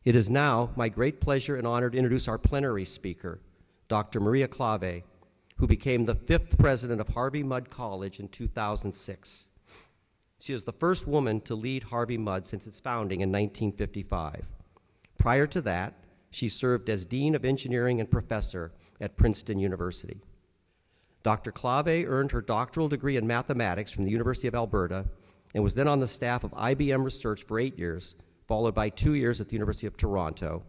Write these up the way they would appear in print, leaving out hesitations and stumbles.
It is now my great pleasure and honor to introduce our plenary speaker, Dr. Margaret Klawe, who became the 5th president of Harvey Mudd College in 2006. She is the first woman to lead Harvey Mudd since its founding in 1955. Prior to that, she served as Dean of Engineering and Professor at Princeton University. Dr. Klawe earned her doctoral degree in mathematics from the University of Alberta and was then on the staff of IBM Research for 8 years, followed by 2 years at the University of Toronto,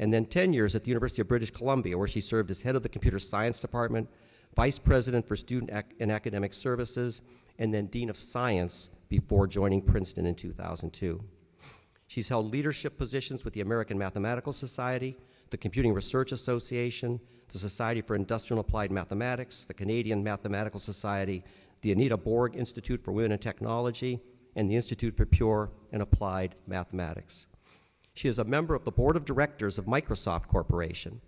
and then 10 years at the University of British Columbia, where she served as head of the Computer Science Department, Vice President for Student and Academic Services, and then Dean of Science before joining Princeton in 2002. She's held leadership positions with the American Mathematical Society, the Computing Research Association, the Society for Industrial and Applied Mathematics, the Canadian Mathematical Society, the Anita Borg Institute for Women in Technology, and the Institute for Pure and Applied Mathematics. She is a member of the Board of Directors of Microsoft Corporation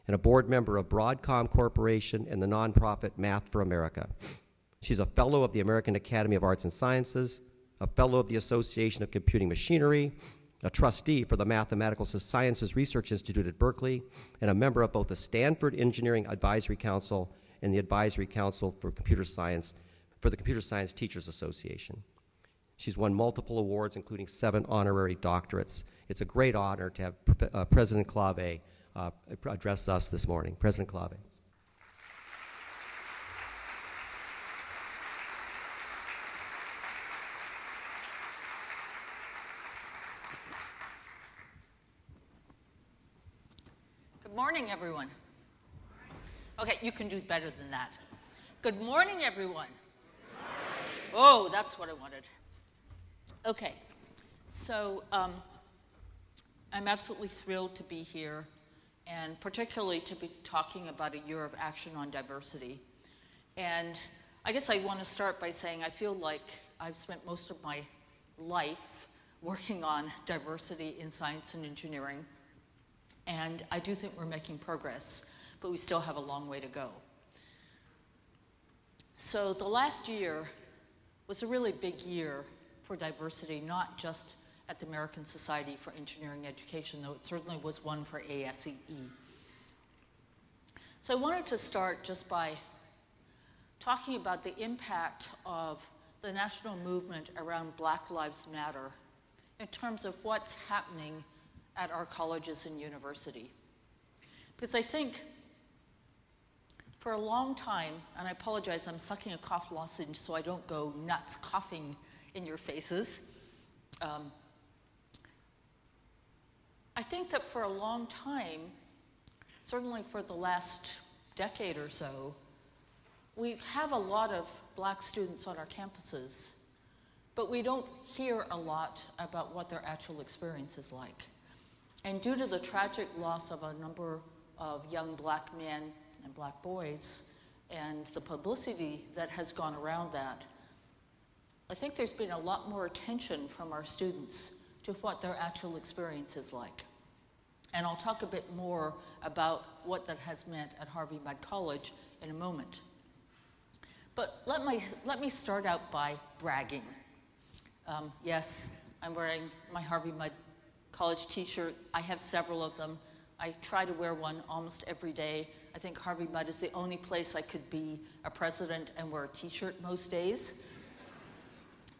and a board member of Broadcom Corporation and the nonprofit Math for America. She's a fellow of the American Academy of Arts and Sciences, a fellow of the Association of Computing Machinery, a trustee for the Mathematical Sciences Research Institute at Berkeley, and a member of both the Stanford Engineering Advisory Council and the Advisory Council for Computer Science for the Computer Science Teachers Association. She's won multiple awards, including 7 honorary doctorates. It's a great honor to have President Klawe address us this morning. President Klawe. Good morning, everyone. Okay, you can do better than that. Good morning, everyone. Good morning. Oh, that's what I wanted. Okay, so I'm absolutely thrilled to be here, and particularly to be talking about a year of action on diversity. And I guess I want to start by saying I feel like I've spent most of my life working on diversity in science and engineering, and I do think we're making progress, but we still have a long way to go. So the last year was a really big year for diversity, not just at the American Society for Engineering Education, though it certainly was one for ASEE. So I wanted to start just by talking about the impact of the national movement around Black Lives Matter in terms of what's happening at our colleges and university. Because I think for a long time, and I apologize, I'm sucking a cough lozenge so I don't go nuts coughing in your faces. I think that for a long time, certainly for the last decade or so, we have a lot of black students on our campuses, but we don't hear a lot about what their actual experience is like. And due to the tragic loss of a number of young black men and black boys and the publicity that has gone around that, I think there's been a lot more attention from our students to what their actual experience is like. And I'll talk a bit more about what that has meant at Harvey Mudd College in a moment. But let me start out by bragging. Yes, I'm wearing my Harvey Mudd College t-shirt. I have several of them. I try to wear one almost every day. I think Harvey Mudd is the only place I could be a president and wear a t-shirt most days.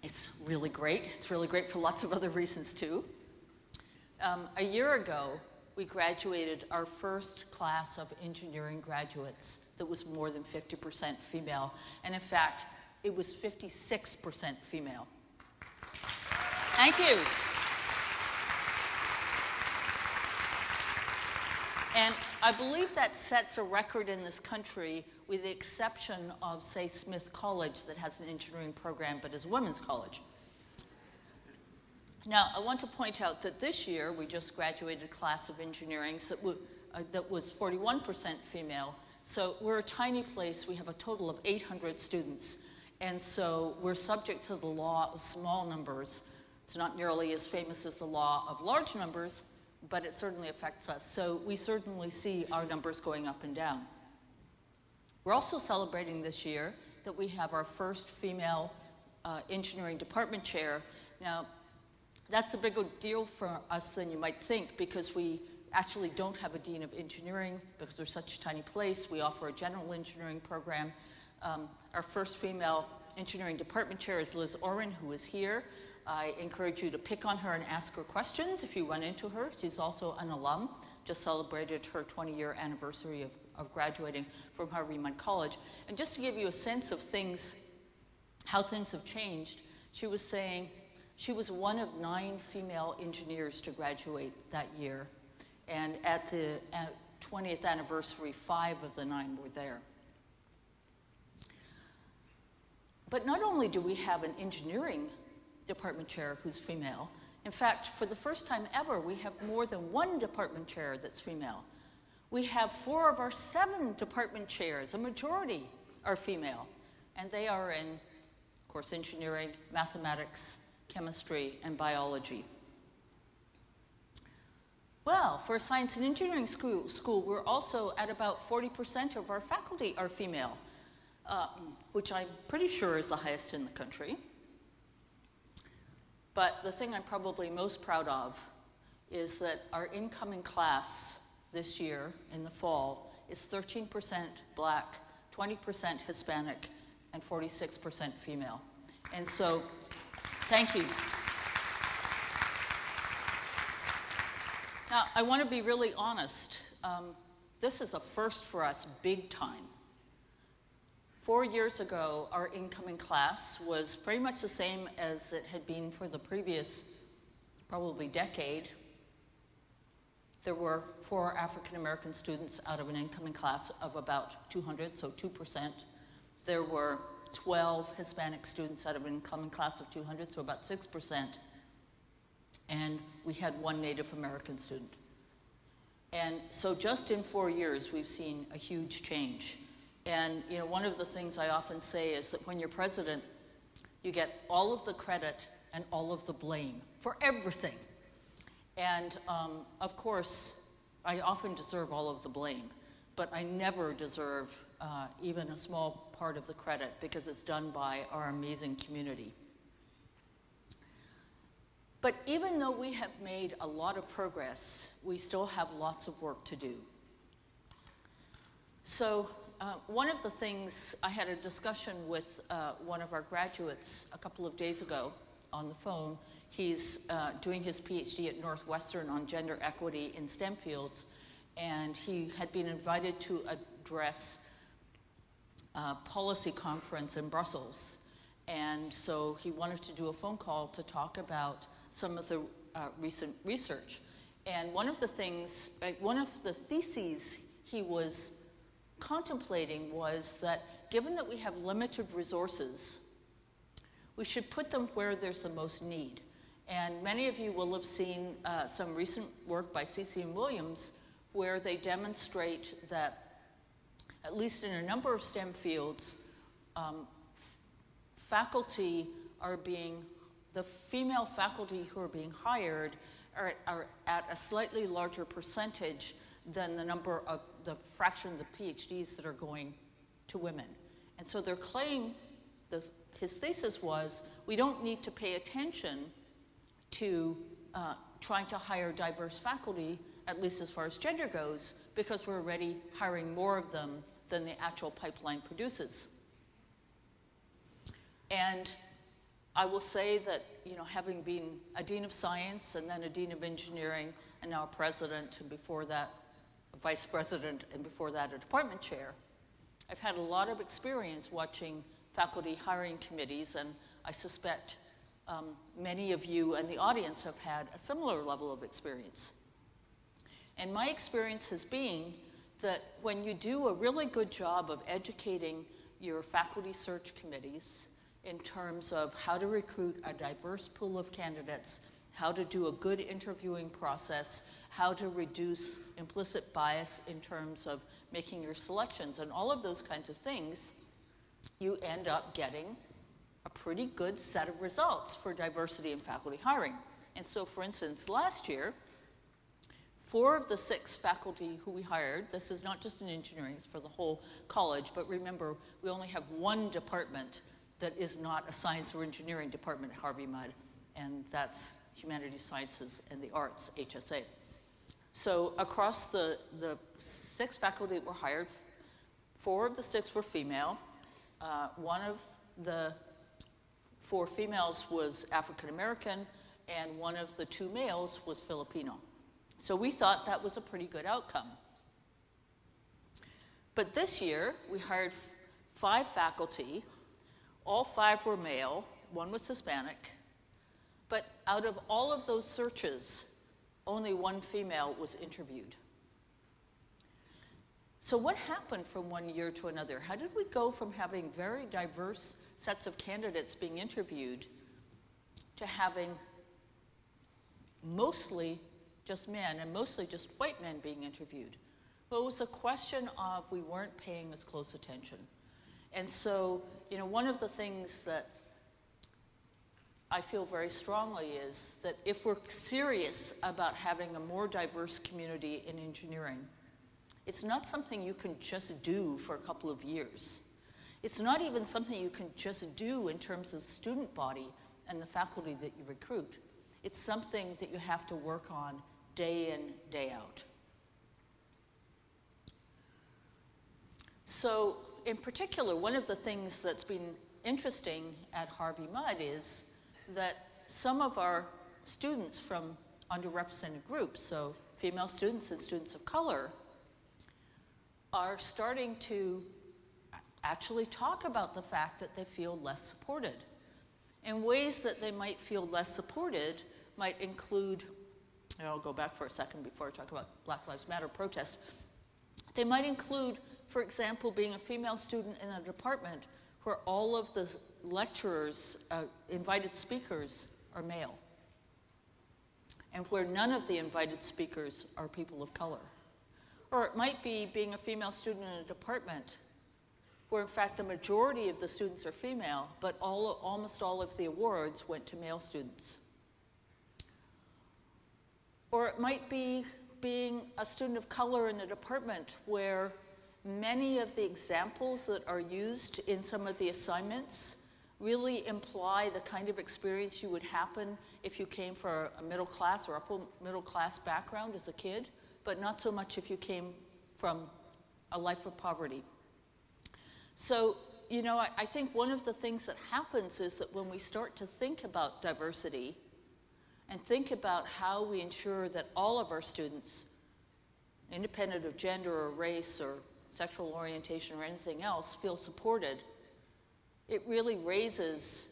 It's really great. It's really great for lots of other reasons, too. A year ago, we graduated our first class of engineering graduates that was more than 50% female. And in fact, it was 56% female. Thank you. And I believe that sets a record in this country, with the exception of, say, Smith College, that has an engineering program but is a women's college. Now, I want to point out that this year we just graduated a class of engineering that was 41% female. So we're a tiny place. We have a total of 800 students. And so we're subject to the law of small numbers. It's not nearly as famous as the law of large numbers, but it certainly affects us. So we certainly see our numbers going up and down. We're also celebrating this year that we have our first female engineering department chair. Now, That's a bigger deal for us than you might think, because we actually don't have a dean of engineering because we're such a tiny place. We offer a general engineering program. Our first female engineering department chair is Liz Oren, who is here. I encourage you to pick on her and ask her questions if you run into her. She's also an alum, just celebrated her 20-year anniversary of graduating from Harvey Mudd College. And just to give you a sense of things, how things have changed, she was saying she was one of 9 female engineers to graduate that year. And at the 20th anniversary, 5 of the 9 were there. But not only do we have an engineering department chair who's female, in fact, for the first time ever, we have more than 1 department chair that's female. We have 4 of our 7 department chairs, a majority are female, and they are in, of course, engineering, mathematics, chemistry, and biology. Well, for a science and engineering school, we're also at about 40% of our faculty are female, which I'm pretty sure is the highest in the country. But the thing I'm probably most proud of is that our incoming class this year in the fall is 13% black, 20% Hispanic, and 46% female. And so, thank you. Now, I want to be really honest. This is a first for us, big time. 4 years ago, our incoming class was pretty much the same as it had been for the previous, probably decade. There were 4 African-American students out of an incoming class of about 200, so 2%. There were 12 Hispanic students out of an incoming class of 200, so about 6%. And we had 1 Native American student. And so just in 4 years, we've seen a huge change. And you know, one of the things I often say is that when you're president, you get all of the credit and all of the blame for everything. And of course, I often deserve all of the blame, but I never deserve even a small part of the credit because it's done by our amazing community. But even though we have made a lot of progress, we still have lots of work to do. So one of the things, I had a discussion with one of our graduates a couple of days ago on the phone. He's doing his PhD at Northwestern on gender equity in STEM fields, and he had been invited to address a policy conference in Brussels. And so he wanted to do a phone call to talk about some of the recent research. And one of the things, one of the theses he was contemplating was that given that we have limited resources, we should put them where there's the most need. And many of you will have seen some recent work by C.C. and Williams where they demonstrate that, at least in a number of STEM fields, faculty are being, the female faculty who are being hired are at a slightly larger percentage than the number of the fraction of the PhDs that are going to women. And so their claim, his thesis was, we don't need to pay attention to trying to hire diverse faculty, at least as far as gender goes, because we're already hiring more of them than the actual pipeline produces. And I will say that, you know, having been a dean of science and then a dean of engineering and now a president, and before that a vice president, and before that a department chair, I've had a lot of experience watching faculty hiring committees, and I suspect many of you and the audience have had a similar level of experience. And my experience has been that when you do a really good job of educating your faculty search committees in terms of how to recruit a diverse pool of candidates, how to do a good interviewing process, how to reduce implicit bias in terms of making your selections, and all of those kinds of things, you end up getting a pretty good set of results for diversity in faculty hiring. And so, for instance, last year, 4 of the 6 faculty who we hired, this is not just in engineering, it's for the whole college, but remember, we only have 1 department that is not a science or engineering department at Harvey Mudd, and that's humanities, sciences, and the arts, HSA. So across the 6 faculty that were hired, 4 of the 6 were female. One of the 4 females was African American, and one of the 2 males was Filipino. So we thought that was a pretty good outcome. But this year, we hired 5 faculty. All 5 were male, 1 was Hispanic. But out of all of those searches, only 1 female was interviewed. So what happened from one year to another? How did we go from having very diverse sets of candidates being interviewed to having mostly just men and mostly just white men being interviewed? Well, it was a question of we weren't paying as close attention. And so, you know, one of the things that I feel very strongly is that if we're serious about having a more diverse community in engineering, it's not something you can just do for a couple of years. It's not even something you can just do in terms of student body and the faculty that you recruit. It's something that you have to work on day in, day out. So, in particular, one of the things that's been interesting at Harvey Mudd is that some of our students from underrepresented groups, so female students and students of color, are starting to actually talk about the fact that they feel less supported. And ways that they might feel less supported might include, and I'll go back for a second before I talk about Black Lives Matter protests. They might include, for example, being a female student in a department where all of the lecturers, invited speakers, are male, and where none of the invited speakers are people of color. Or it might be being a female student in a department where, in fact, the majority of the students are female, but almost all of the awards went to male students. Or it might be being a student of color in a department where many of the examples that are used in some of the assignments really imply the kind of experience you would happen if you came from a middle class or upper middle class background as a kid, but not so much if you came from a life of poverty. So, you know, I think one of the things that happens is that when we start to think about diversity and think about how we ensure that all of our students, independent of gender or race or sexual orientation or anything else, feel supported, it really raises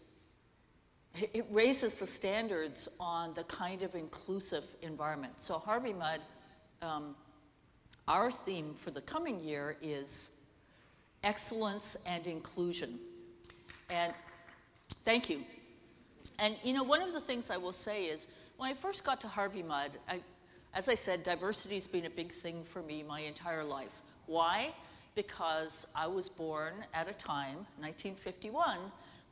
the standards on the kind of inclusive environment. So Harvey Mudd, our theme for the coming year is excellence and inclusion. And thank you. And you know, one of the things I will say is, when I first got to Harvey Mudd, as I said, diversity has been a big thing for me my entire life. Why? Because I was born at a time, 1951,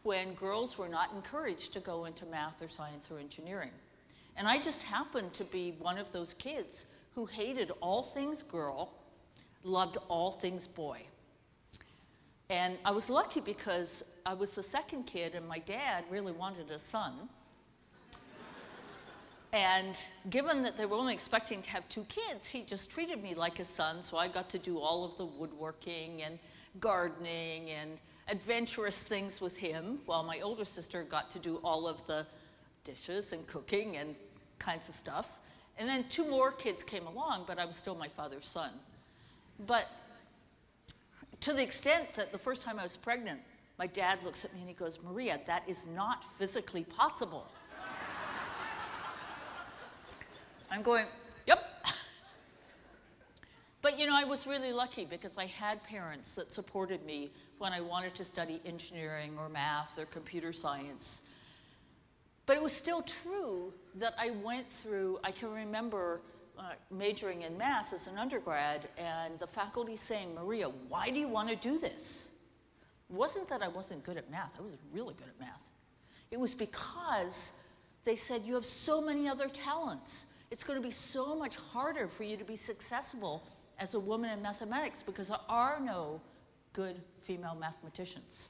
when girls were not encouraged to go into math or science or engineering. And I just happened to be one of those kids who hated all things girl, loved all things boy. And I was lucky because I was the second kid and my dad really wanted a son. And given that they were only expecting to have 2 kids, he just treated me like his son, so I got to do all of the woodworking and gardening and adventurous things with him, while my older sister got to do all of the dishes and cooking and kinds of stuff. And then 2 more kids came along, but I was still my father's son. But to the extent that the first time I was pregnant, my dad looks at me and he goes, "Maria, that is not physically possible." I'm going, yep. But you know, I was really lucky because I had parents that supported me when I wanted to study engineering or math or computer science. But it was still true that I went through, I can remember majoring in math as an undergrad and the faculty saying, "Maria, why do you want to do this?" It wasn't that I wasn't good at math. I was really good at math. It was because they said, "You have so many other talents. It's going to be so much harder for you to be successful as a woman in mathematics because there are no good female mathematicians.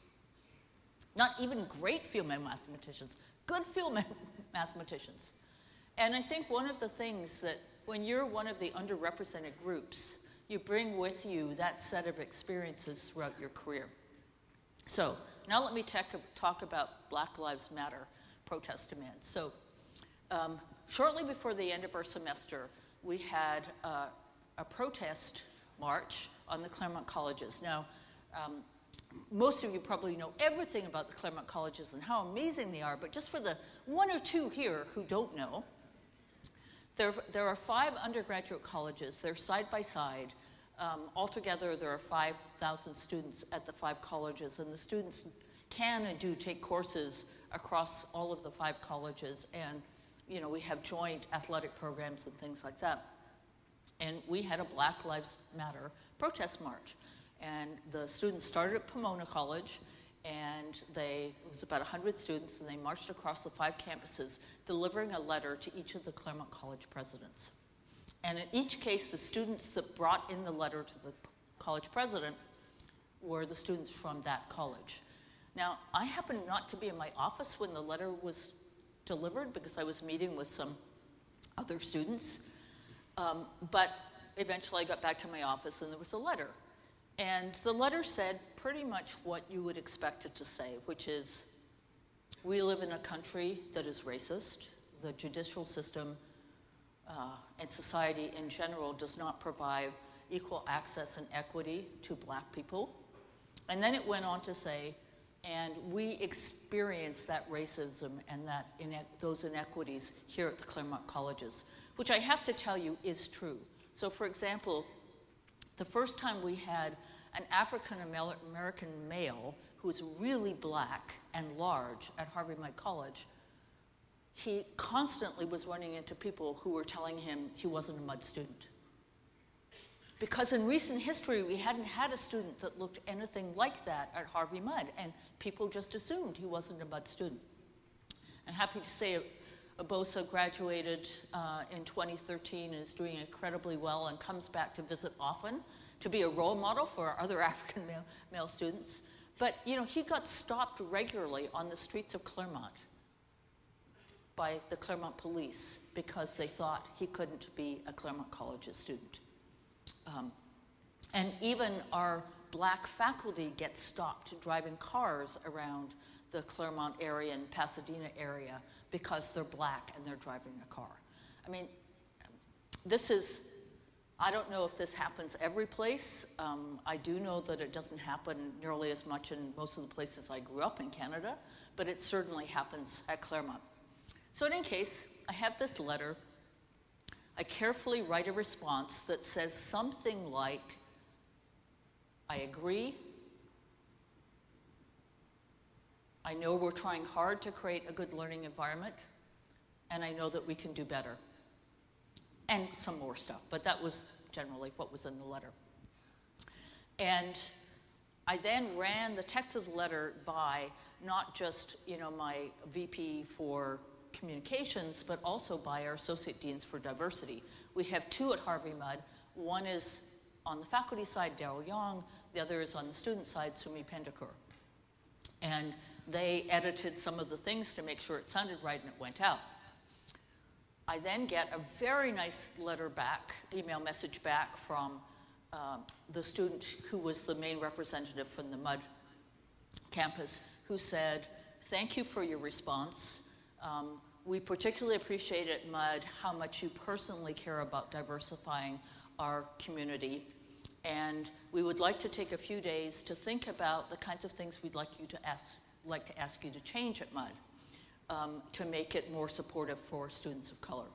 Not even great female mathematicians, good female mathematicians." And I think one of the things that when you're one of the underrepresented groups, you bring with you that set of experiences throughout your career. So now let me talk about Black Lives Matter protest demands. So shortly before the end of our semester, we had a protest march on the Claremont colleges. Now, most of you probably know everything about the Claremont colleges and how amazing they are, but just for the one or two here who don't know, there are 5 undergraduate colleges. They're side by side. Altogether, there are 5,000 students at the 5 colleges, and the students can and do take courses across all of the 5 colleges, and we have joint athletic programs and things like that. And we had a Black Lives Matter protest march, and the students started at Pomona College, and it was about 100 students, and they marched across the 5 campuses, delivering a letter to each of the Claremont College presidents. And in each case, the students that brought in the letter to the college president were the students from that college. Now, I happened not to be in my office when the letter was delivered because I was meeting with some other students, but eventually I got back to my office and there was a letter. And the letter said pretty much what you would expect it to say, which is, we live in a country that is racist. The judicial system and society in general does not provide equal access and equity to Black people. And then it went on to say, and we experience that racism and those inequities here at the Claremont colleges, which I have to tell you is true. So for example, the first time we had an African-American male who was really Black and large at Harvey Mudd College, he constantly was running into people who were telling him he wasn't a Mudd student. Because in recent history, we hadn't had a student that looked anything like that at Harvey Mudd, and people just assumed he wasn't a Mudd student. I'm happy to say Abosa graduated in 2013 and is doing incredibly well and comes back to visit often to be a role model for our other African male students. But, he got stopped regularly on the streets of Claremont by the Claremont police because they thought he couldn't be a Claremont College's student. And even our Black faculty get stopped driving cars around the Claremont area and Pasadena area because they're Black and they're driving a car. I mean, I don't know if this happens every place. I do know that it doesn't happen nearly as much in most of the places I grew up in Canada, but it certainly happens at Claremont. So in any case, I have this letter. I carefully write a response that says something like, I agree. I know we're trying hard to create a good learning environment, and I know that we can do better. And some more stuff, but that was generally what was in the letter. And I then ran the text of the letter by not just, my VP for communications, but also by our associate deans for diversity. We have 2 at Harvey Mudd. One is on the faculty side, Daryl Young. The other is on the student side, Sumi Pendakur. And they edited some of the things to make sure it sounded right and it went out. I then get a very nice letter back, email message back from the student who was the main representative from the Mudd campus, who said, thank you for your response. We particularly appreciate at Mudd how much you personally care about diversifying our community, and we would like to take a few days to think about the kinds of things we'd like to ask you to change at Mudd to make it more supportive for students of color.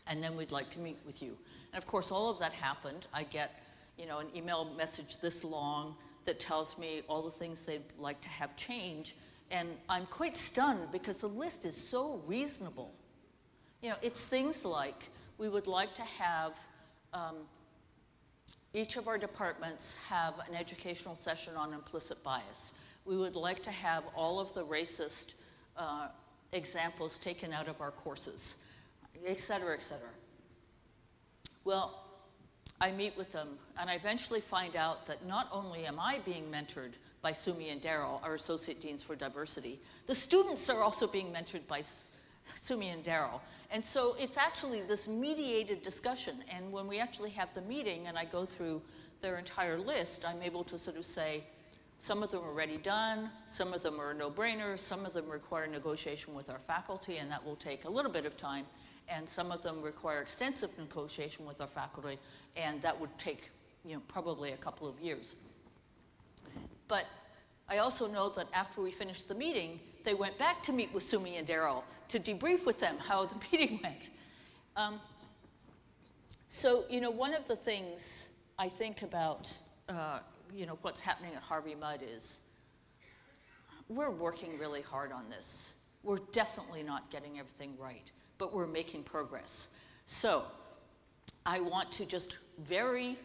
And then we'd like to meet with you. And of course, all of that happened. I get, an email message this long that tells me all the things they'd like to have change. And I'm quite stunned because the list is so reasonable. It's things like we would like to have each of our departments have an educational session on implicit bias. We would like to have all of the racist examples taken out of our courses, et cetera, et cetera. Well, I meet with them, and I eventually find out that not only am I being mentored by Sumi and Daryl, our associate deans for diversity, the students are also being mentored by Sumi and Daryl. And so it's actually this mediated discussion. And when we actually have the meeting and I go through their entire list, I'm able to sort of say, some of them are already done, some of them are no-brainers, some of them require negotiation with our faculty, and that will take a little bit of time, and some of them require extensive negotiation with our faculty, and that would take, probably a couple of years. But I also know that after we finished the meeting, they went back to meet with Sumi and Daryl to debrief with them how the meeting went. So, one of the things I think about, what's happening at Harvey Mudd is we're working really hard on this. We're definitely not getting everything right, but we're making progress. So I want to just very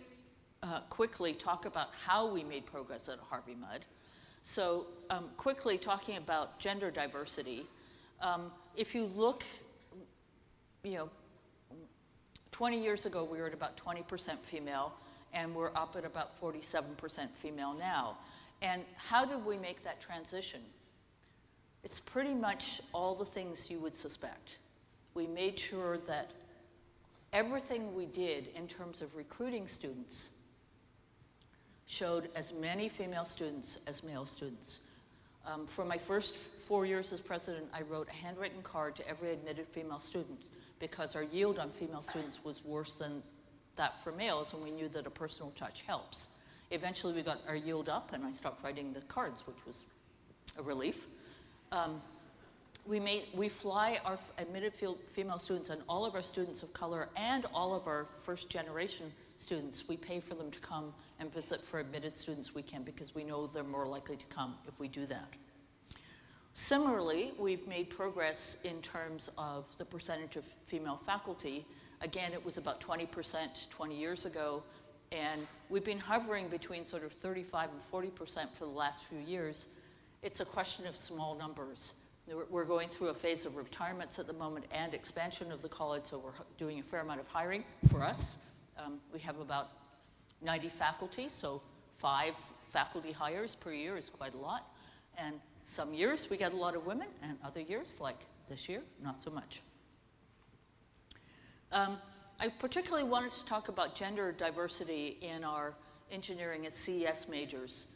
quickly talk about how we made progress at Harvey Mudd. So quickly talking about gender diversity, if you look, 20 years ago we were at about 20% female, and we're up at about 47% female now. And how did we make that transition? It's pretty much all the things you would suspect. We made sure that everything we did in terms of recruiting students showed as many female students as male students. For my first 4 years as president, I wrote a handwritten card to every admitted female student because our yield on female students was worse than that for males, and we knew that a personal touch helps. Eventually we got our yield up and I stopped writing the cards, which was a relief. We fly our admitted female students and all of our students of color and all of our first generation students, we pay for them to come and visit. For admitted students we can, because we know they're more likely to come if we do that. Similarly, we've made progress in terms of the percentage of female faculty. Again, it was about 20% 20 years ago, and we've been hovering between sort of 35 and 40% for the last few years. It's a question of small numbers. We're going through a phase of retirements at the moment and expansion of the college, so we're doing a fair amount of hiring for us. We have about 90 faculty, so 5 faculty hires per year is quite a lot. And some years we get a lot of women, and other years, like this year, not so much. I particularly wanted to talk about gender diversity in our engineering and CES majors.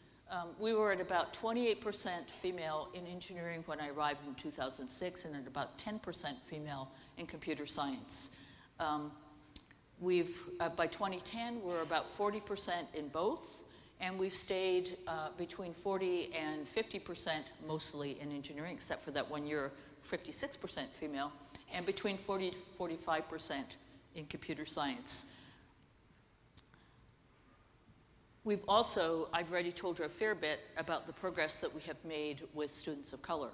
We were at about 28% female in engineering when I arrived in 2006, and at about 10% female in computer science. By 2010, we're about 40% in both, and we've stayed between 40 and 50% mostly in engineering, except for that 1 year, 56% female, and between 40 to 45% in computer science. I've already told you a fair bit about the progress that we have made with students of color.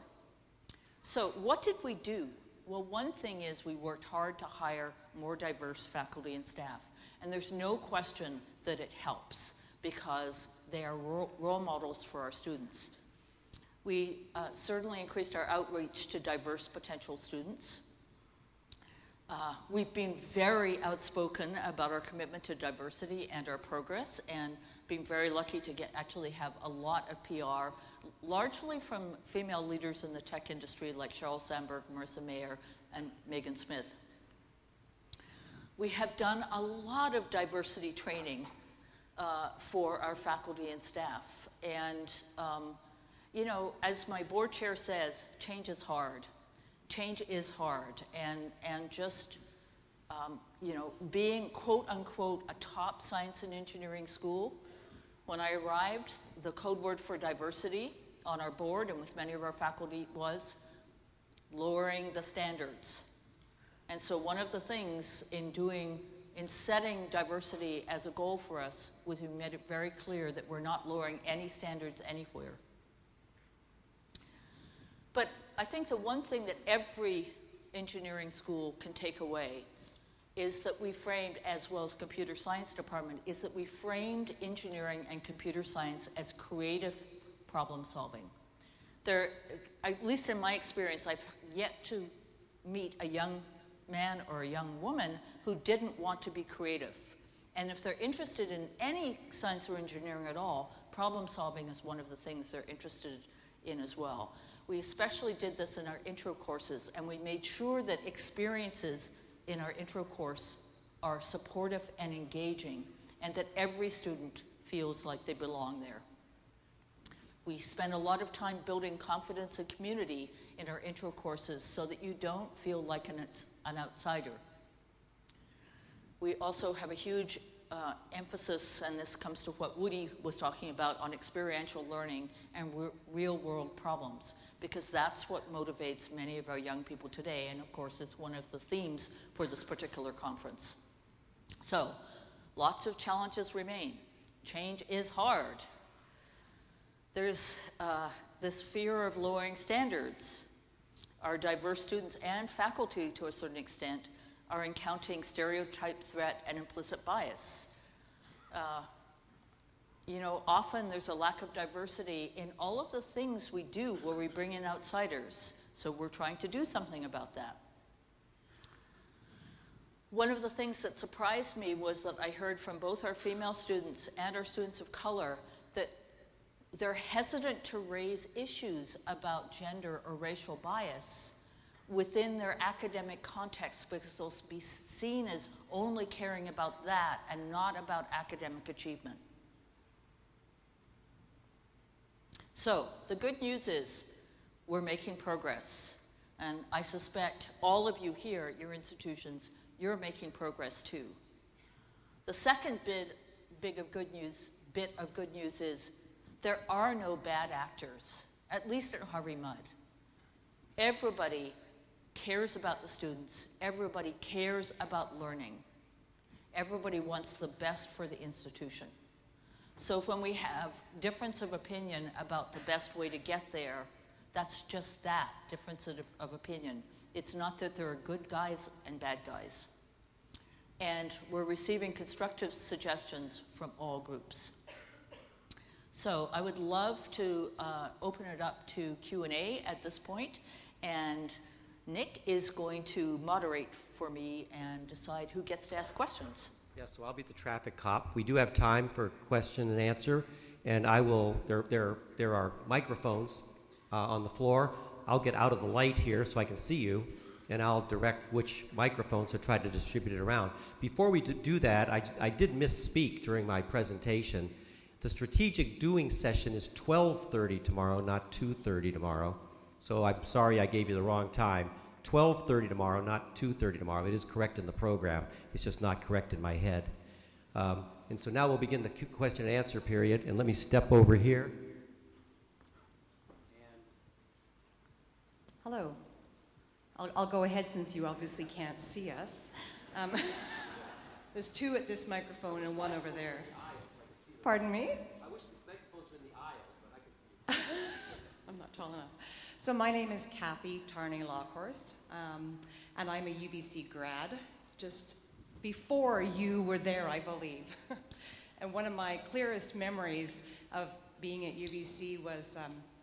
So what did we do? Well, one thing is we worked hard to hire more diverse faculty and staff. And there's no question that it helps because they are role models for our students. We certainly increased our outreach to diverse potential students. We've been very outspoken about our commitment to diversity and our progress, and been very lucky to actually have a lot of PR, largely from female leaders in the tech industry like Sheryl Sandberg, Marissa Mayer, and Megan Smith. We have done a lot of diversity training for our faculty and staff. And, as my board chair says, change is hard. Change is hard, and just, being quote unquote a top science and engineering school. When I arrived, the code word for diversity on our board and with many of our faculty was lowering the standards. And so one of the things in setting diversity as a goal for us was we made it very clear that we're not lowering any standards anywhere. But I think the one thing that every engineering school can take away is that we framed, as well as computer science department, is that we framed engineering and computer science as creative problem solving. At least in my experience, I've yet to meet a young man or a young woman who didn't want to be creative. And if they're interested in any science or engineering at all, problem solving is one of the things they're interested in as well. We especially did this in our intro courses, and we made sure that experiences in our intro course are supportive and engaging, and that every student feels like they belong there. We spend a lot of time building confidence and community in our intro courses so that you don't feel like an outsider. We also have a huge emphasis, and this comes to what Woody was talking about, on experiential learning and real-world problems, because that's what motivates many of our young people today, and of course it's one of the themes for this particular conference. So, lots of challenges remain. Change is hard. There's this fear of lowering standards. Our diverse students and faculty, to a certain extent, are encountering stereotype, threat, and implicit bias. You know, often there's a lack of diversity in all of the things we do where we bring in outsiders. So we're trying to do something about that. One of the things that surprised me was that I heard from both our female students and our students of color that they're hesitant to raise issues about gender or racial bias within their academic context because they'll be seen as only caring about that and not about academic achievement. So, the good news is we're making progress. And I suspect all of you here at your institutions, you're making progress too. The second bit of good news is there are no bad actors, at least at Harvey Mudd. Everybody cares about the students. Everybody cares about learning. Everybody wants the best for the institution. So when we have difference of opinion about the best way to get there, that's just that, difference of opinion. It's not that there are good guys and bad guys. And we're receiving constructive suggestions from all groups. So I would love to open it up to Q&A at this point, and Nick is going to moderate for me and decide who gets to ask questions. Yeah, so I'll be the traffic cop. We do have time for question and answer, and I will, there are microphones on the floor. I'll get out of the light here so I can see you, and I'll direct which microphone, so try to distribute it around. Before we do that, I did misspeak during my presentation. The strategic doing session is 12:30 tomorrow, not 2:30 tomorrow. So I'm sorry I gave you the wrong time. 12:30 tomorrow, not 2:30 tomorrow. It is correct in the program. It's just not correct in my head. And so now we'll begin the question and answer period. And let me step over here. Hello. I'll go ahead since you obviously can't see us. There's two at this microphone and one over there. Pardon me? I wish the microphones were in the aisle, but I can see you. I'm not tall enough. So my name is Kathy Tarnay-Lockhorst, and I'm a UBC grad, just before you were there, I believe. And one of my clearest memories of being at UBC was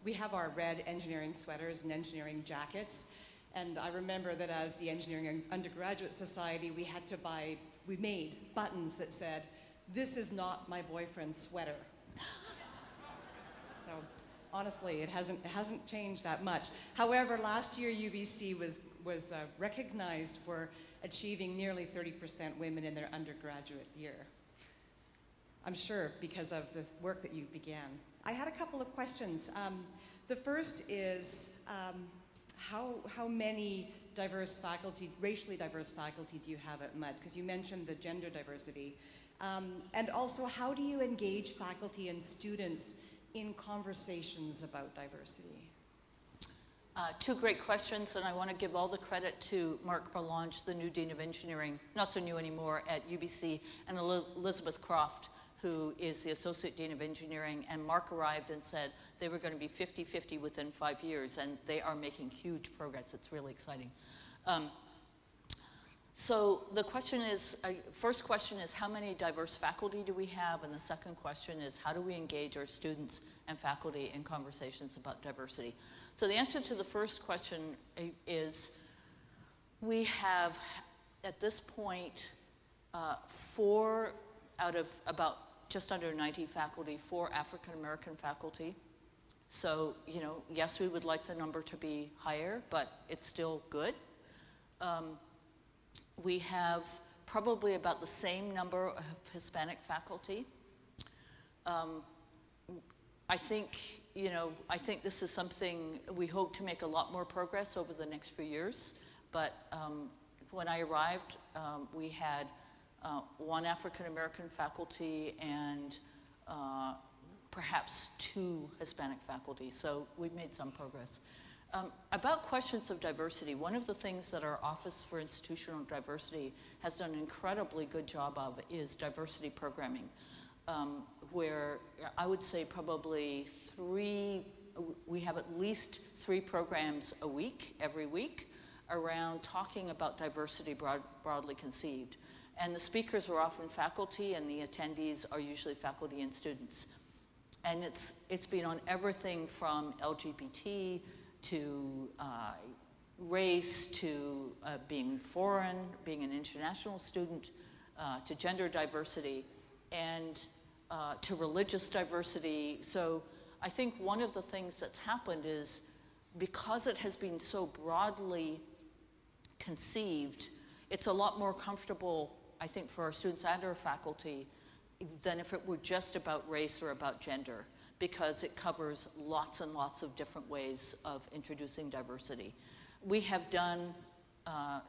we have our red engineering sweaters and engineering jackets, and I remember that as the Engineering Undergraduate Society, we made buttons that said, "This is not my boyfriend's sweater." So honestly, it hasn't changed that much. However, last year UBC was recognized for achieving nearly 30% women in their undergraduate year. I'm sure because of the work that you began. I had a couple of questions. The first is how many diverse faculty, racially diverse faculty do you have at Mudd? Because you mentioned the gender diversity. And also, how do you engage faculty and students in conversations about diversity? Two great questions, and I want to give all the credit to Mark Berlange, the new Dean of Engineering, not so new anymore at UBC, and Elizabeth Croft, who is the Associate Dean of Engineering. And Mark arrived and said they were going to be 50-50 within 5 years, and they are making huge progress. It's really exciting. So the question is, first question is, how many diverse faculty do we have? And the second question is, how do we engage our students and faculty in conversations about diversity? So the answer to the first question is, we have, at this point, 4 out of about just under 90 faculty, 4 African American faculty, So, you know, yes, we would like the number to be higher, but it's still good. We have probably about the same number of Hispanic faculty. I think, you know, I think this is something we hope to make a lot more progress over the next few years. But when I arrived, we had one African-American faculty and perhaps 2 Hispanic faculty. So we've made some progress. About questions of diversity, one of the things that our Office for Institutional Diversity has done an incredibly good job of is diversity programming, where I would say probably we have at least 3 programs a week, every week, around talking about diversity broadly conceived. And the speakers are often faculty, and the attendees are usually faculty and students. And it's been on everything from LGBT to race, to being foreign, being an international student, to gender diversity, and to religious diversity. So I think one of the things that's happened is because it has been so broadly conceived, it's a lot more comfortable, I think, for our students and our faculty than if it were just about race or about gender, because it covers lots and lots of different ways of introducing diversity. We have done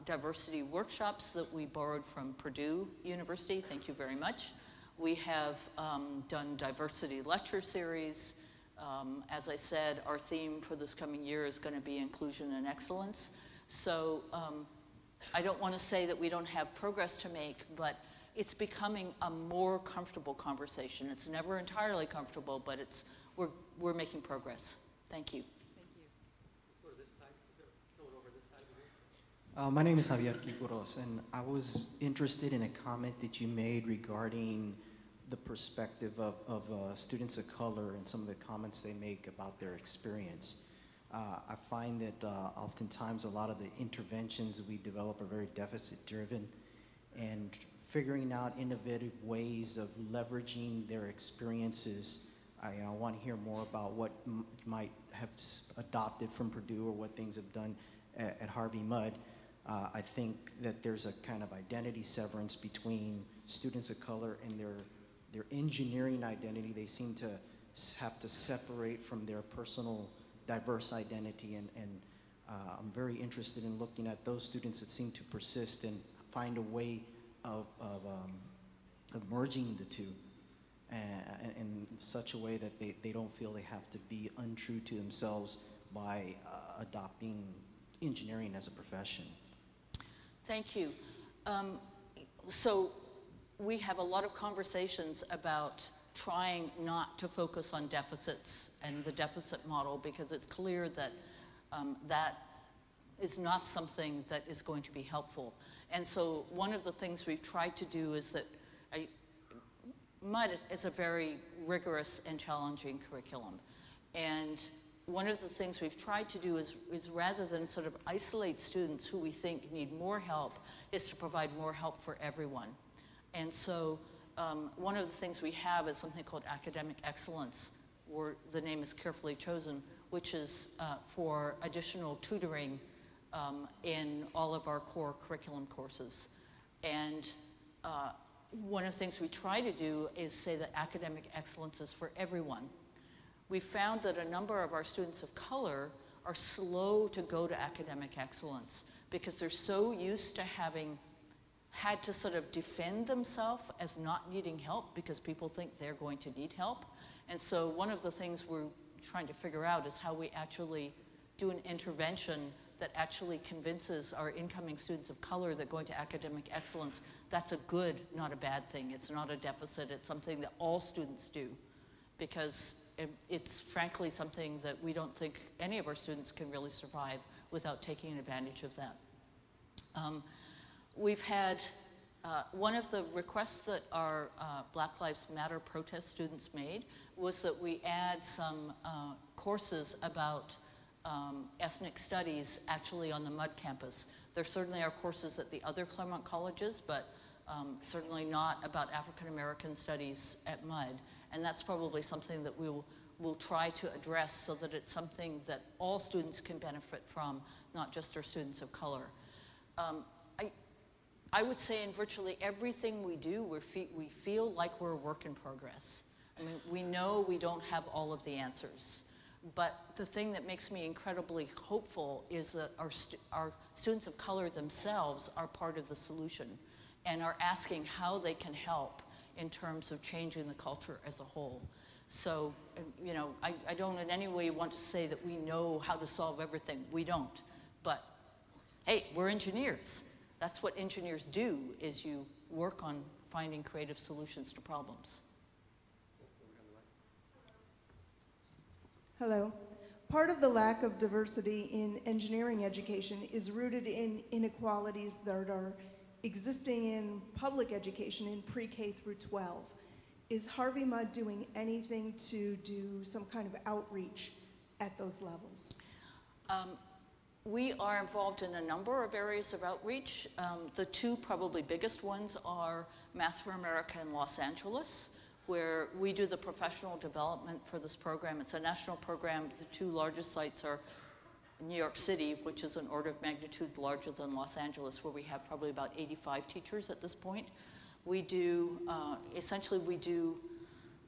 diversity workshops that we borrowed from Purdue University. Thank you very much. We have done diversity lecture series. As I said, our theme for this coming year is going to be inclusion and excellence. So I don't want to say that we don't have progress to make, but it's becoming a more comfortable conversation. It's never entirely comfortable, but we're making progress. Thank you. Thank you. Sort of this side. Is there someone over this side of you? My name is Javier Quipuros, and I was interested in a comment that you made regarding the perspective of students of color and some of the comments they make about their experience. I find that oftentimes a lot of the interventions that we develop are very deficit-driven, and figuring out innovative ways of leveraging their experiences. I want to hear more about what you might have adopted from Purdue or what things have done at Harvey Mudd. I think that there's a kind of identity severance between students of color and their engineering identity. They seem to have to separate from their personal diverse identity, and I'm very interested in looking at those students that seem to persist and find a way of merging the two in such a way that they don't feel they have to be untrue to themselves by adopting engineering as a profession. Thank you. So we have a lot of conversations about trying not to focus on deficits and the deficit model, because it's clear that that is not something that is going to be helpful. And so one of the things we've tried to do is that Mudd is a very rigorous and challenging curriculum. And one of the things we've tried to do is rather than sort of isolate students who we think need more help, is to provide more help for everyone. And so one of the things we have is something called academic excellence, or the name is carefully chosen, which is for additional tutoring in all of our core curriculum courses. And one of the things we try to do is say that academic excellence is for everyone. We found that a number of our students of color are slow to go to academic excellence because they're so used to having had to sort of defend themselves as not needing help because people think they're going to need help. And so one of the things we're trying to figure out is how we actually do an intervention that actually convinces our incoming students of color that going to academic excellence, that's a good, not a bad thing. It's not a deficit. It's something that all students do, because it's frankly something that we don't think any of our students can really survive without taking advantage of that. We've had one of the requests that our Black Lives Matter protest students made was that we add some courses about ethnic studies actually on the Mudd campus. There certainly are courses at the other Claremont colleges, but certainly not about African American studies at Mudd. And that's probably something that we'll try to address so that it's something that all students can benefit from, not just our students of color. I would say in virtually everything we do, we feel like we're a work in progress. I mean, we know we don't have all of the answers, but the thing that makes me incredibly hopeful is that our students of color themselves are part of the solution and are asking how they can help in terms of changing the culture as a whole. So, you know, I don't in any way want to say that we know how to solve everything. We don't. But, hey, we're engineers. That's what engineers do, is you work on finding creative solutions to problems. Hello. Part of the lack of diversity in engineering education is rooted in inequalities that are existing in public education in pre-K through 12. Is Harvey Mudd doing anything to do some kind of outreach at those levels? We are involved in a number of areas of outreach. The two probably biggest ones are Math for America in Los Angeles, where we do the professional development for this program. It's a national program. The two largest sites are New York City, which is an order of magnitude larger than Los Angeles, where we have probably about 85 teachers at this point. We do,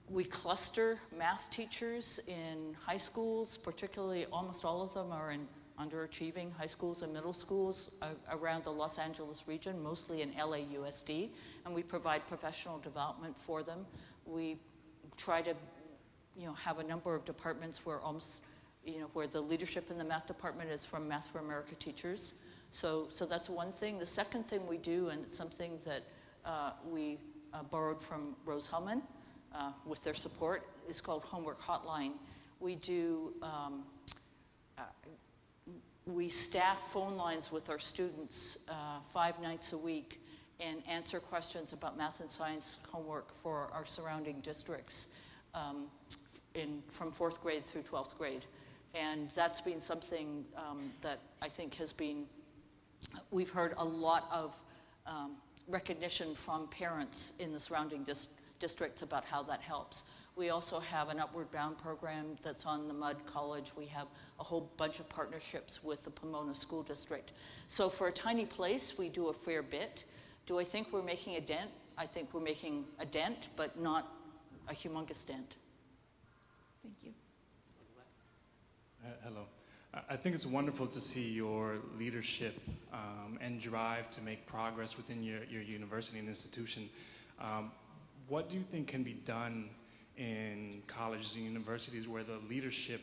we cluster math teachers in high schools, particularly almost all of them are in underachieving high schools and middle schools around the Los Angeles region, mostly in LAUSD, and we provide professional development for them. We try to, you know, have a number of departments where where the leadership in the math department is from Math for America teachers. So that's one thing. The second thing we do, and it's something that we borrowed from Rose Hellman with their support, is called Homework Hotline. We do we staff phone lines with our students 5 nights a week and answer questions about math and science homework for our surrounding districts from 4th grade through 12th grade. And that's been something that I think has been, we've heard a lot of recognition from parents in the surrounding districts about how that helps. We also have an Upward Bound program that's on the Mudd College. We have a whole bunch of partnerships with the Pomona School District. So for a tiny place, we do a fair bit. Do I think we're making a dent? I think we're making a dent, but not a humongous dent. Thank you. Hello. I think it's wonderful to see your leadership and drive to make progress within your university and institution. What do you think can be done in colleges and universities where the leadership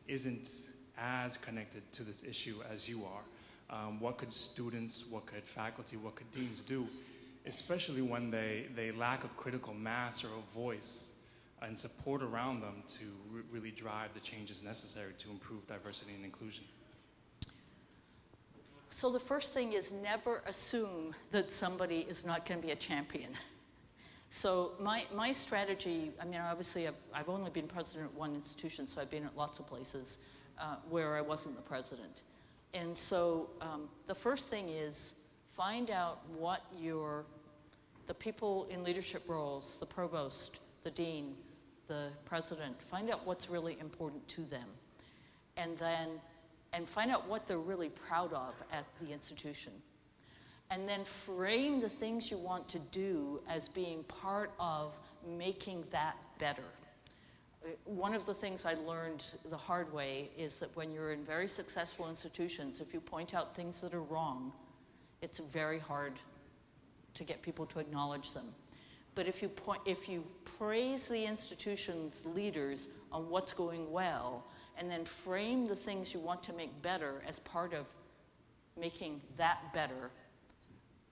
isn't as connected to this issue as you are? What could students, what could faculty, what could deans do, especially when they lack a critical mass or a voice and support around them to really drive the changes necessary to improve diversity and inclusion? So the first thing is never assume that somebody is not going to be a champion. So my strategy, I mean, obviously I've only been president at one institution, so I've been at lots of places where I wasn't the president. And so the first thing is find out what the people in leadership roles, the provost, the dean, the president, find out what's really important to them. And find out what they're really proud of at the institution. And then frame the things you want to do as being part of making that better. One of the things I learned the hard way is that when you're in very successful institutions, if you point out things that are wrong, it's very hard to get people to acknowledge them. But if you praise the institution's leaders on what's going well, and then frame the things you want to make better as part of making that better,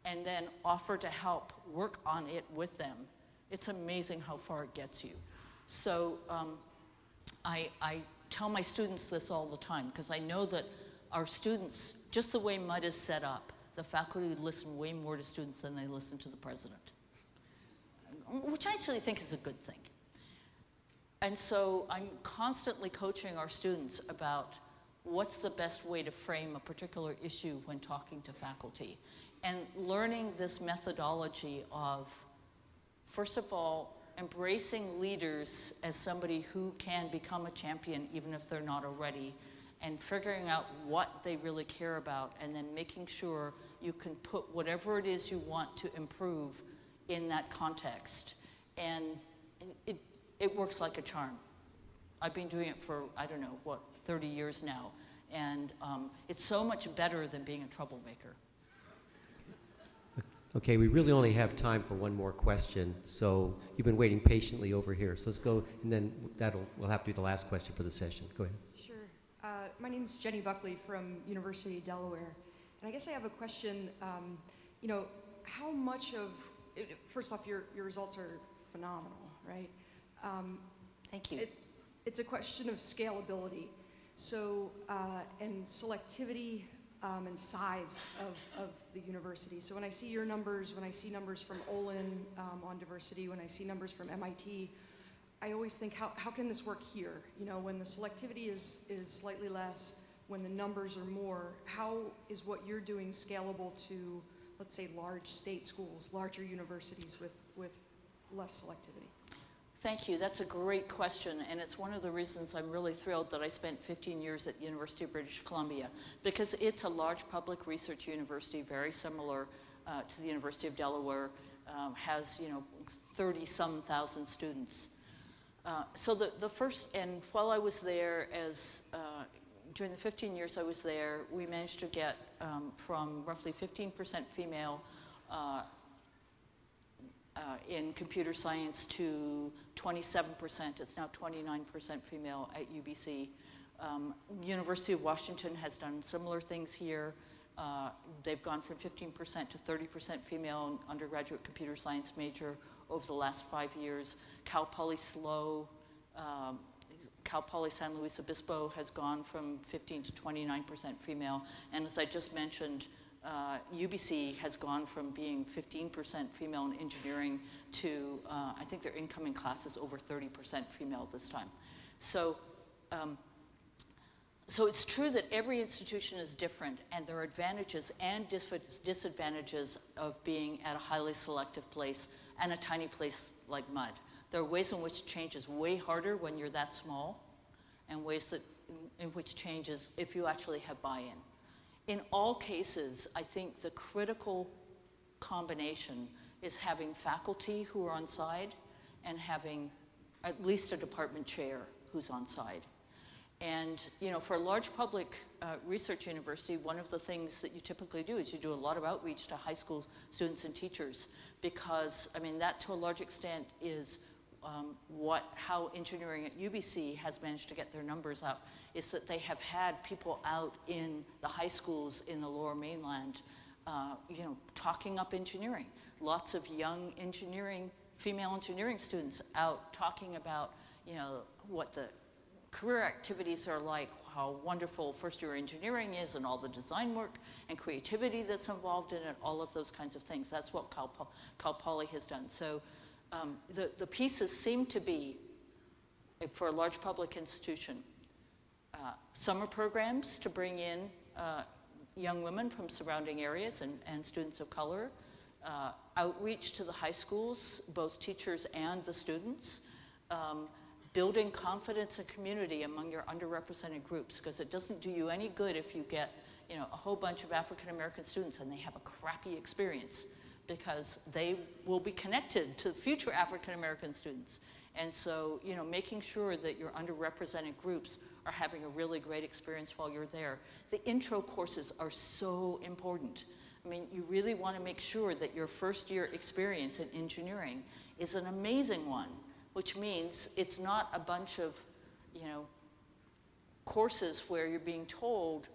and then offer to help work on it with them, it's amazing how far it gets you. So I tell my students this all the time, because I know that our students, just the way Mudd is set up, the faculty listen way more to students than they listen to the president, which I actually think is a good thing. And so I'm constantly coaching our students about what's the best way to frame a particular issue when talking to faculty. And learning this methodology of, first of all, embracing leaders as somebody who can become a champion even if they're not already, and figuring out what they really care about, and then making sure you can put whatever it is you want to improve in that context. And it works like a charm. I've been doing it for, I don't know, what, 30 years now. And it's so much better than being a troublemaker. Okay, we really only have time for one more question, so you've been waiting patiently over here. So let's go, and then we'll have to be the last question for the session. Go ahead. Sure. My name is Jenny Buckley from University of Delaware. And I guess I have a question, you know, how much of, first off, your results are phenomenal, right? Thank you. It's a question of scalability. So, and selectivity and size of the university. So when I see your numbers, when I see numbers from Olin on diversity, when I see numbers from MIT, I always think, how can this work here? You know, when the selectivity is slightly less, when the numbers are more, how is what you're doing scalable to, let's say, large state schools, larger universities with less selectivity? Thank you. That's a great question, and it's one of the reasons I'm really thrilled that I spent 15 years at the University of British Columbia, because it's a large public research university, very similar to the University of Delaware, has, you know, 30-some thousand students. So the first, and while I was there, during the 15 years I was there, we managed to get from roughly 15% female in computer science to 27%. It's now 29% female at UBC. University of Washington has done similar things here. They've gone from 15% to 30% female undergraduate computer science major over the last 5 years. Cal Poly SLO, Cal Poly San Luis Obispo has gone from 15 to 29% female. And as I just mentioned, UBC has gone from being 15% female in engineering to, I think their incoming class is over 30% female this time. So, so it's true that every institution is different, and there are advantages and disadvantages of being at a highly selective place and a tiny place like Mudd. There are ways in which change is way harder when you're that small, and ways in which change is if you actually have buy-in. In all cases, I think the critical combination is having faculty who are on side and having at least a department chair who's on side. And, you know, for a large public research university, one of the things that you typically do is you do a lot of outreach to high school students and teachers, because, I mean, that to a large extent is how engineering at UBC has managed to get their numbers up, is that they have had people out in the high schools in the Lower Mainland, you know, talking up engineering. Lots of young female engineering students out talking about, you know, what the career activities are like, how wonderful first-year engineering is, and all the design work and creativity that's involved in it, all of those kinds of things. That's what Cal Poly has done. So the pieces seem to be, for a large public institution, summer programs to bring in young women from surrounding areas and students of color, outreach to the high schools, both teachers and the students, building confidence and community among your underrepresented groups, because it doesn't do you any good if you get, you know, a whole bunch of African American students and they have a crappy experience, because they will be connected to future African American students. And so, you know, making sure that your underrepresented groups are having a really great experience while you're there. The intro courses are so important. I mean, you really want to make sure that your first year experience in engineering is an amazing one, which means it's not a bunch of, you know, courses where you're being told,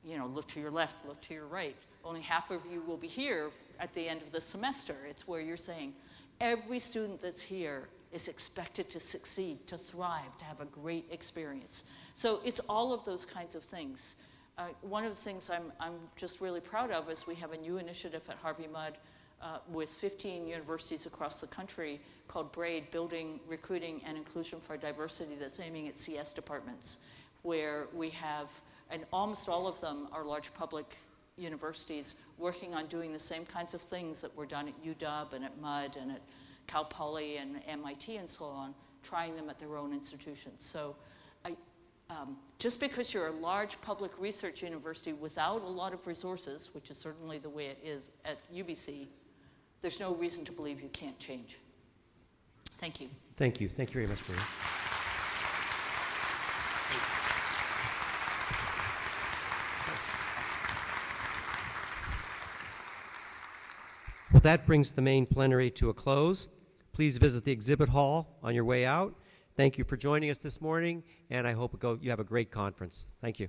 you know, look to your left, look to your right. Only half of you will be here at the end of the semester. It's where you're saying every student that's here is expected to succeed, to thrive, to have a great experience. So it's all of those kinds of things. One of the things I'm just really proud of is we have a new initiative at Harvey Mudd with 15 universities across the country called BRAID, Building, Recruiting, and Inclusion for Diversity, that's aiming at CS departments, where we have, and almost all of them are large public universities working on doing the same kinds of things that were done at UW and at Mudd and at Cal Poly and MIT and so on, trying them at their own institutions. So just because you're a large public research university without a lot of resources, which is certainly the way it is at UBC, there's no reason to believe you can't change. Thank you. Thank you. Thank you very much, Maria. Thanks. Well, that brings the main plenary to a close. Please visit the exhibit hall on your way out. Thank you for joining us this morning, and I hope you have a great conference. Thank you.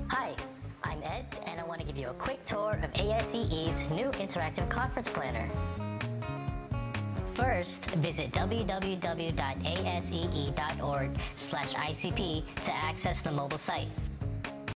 Hi, I'm Ed, and I want to give you a quick tour of ASEE's new interactive conference planner. First, visit www.asee.org/ICP to access the mobile site.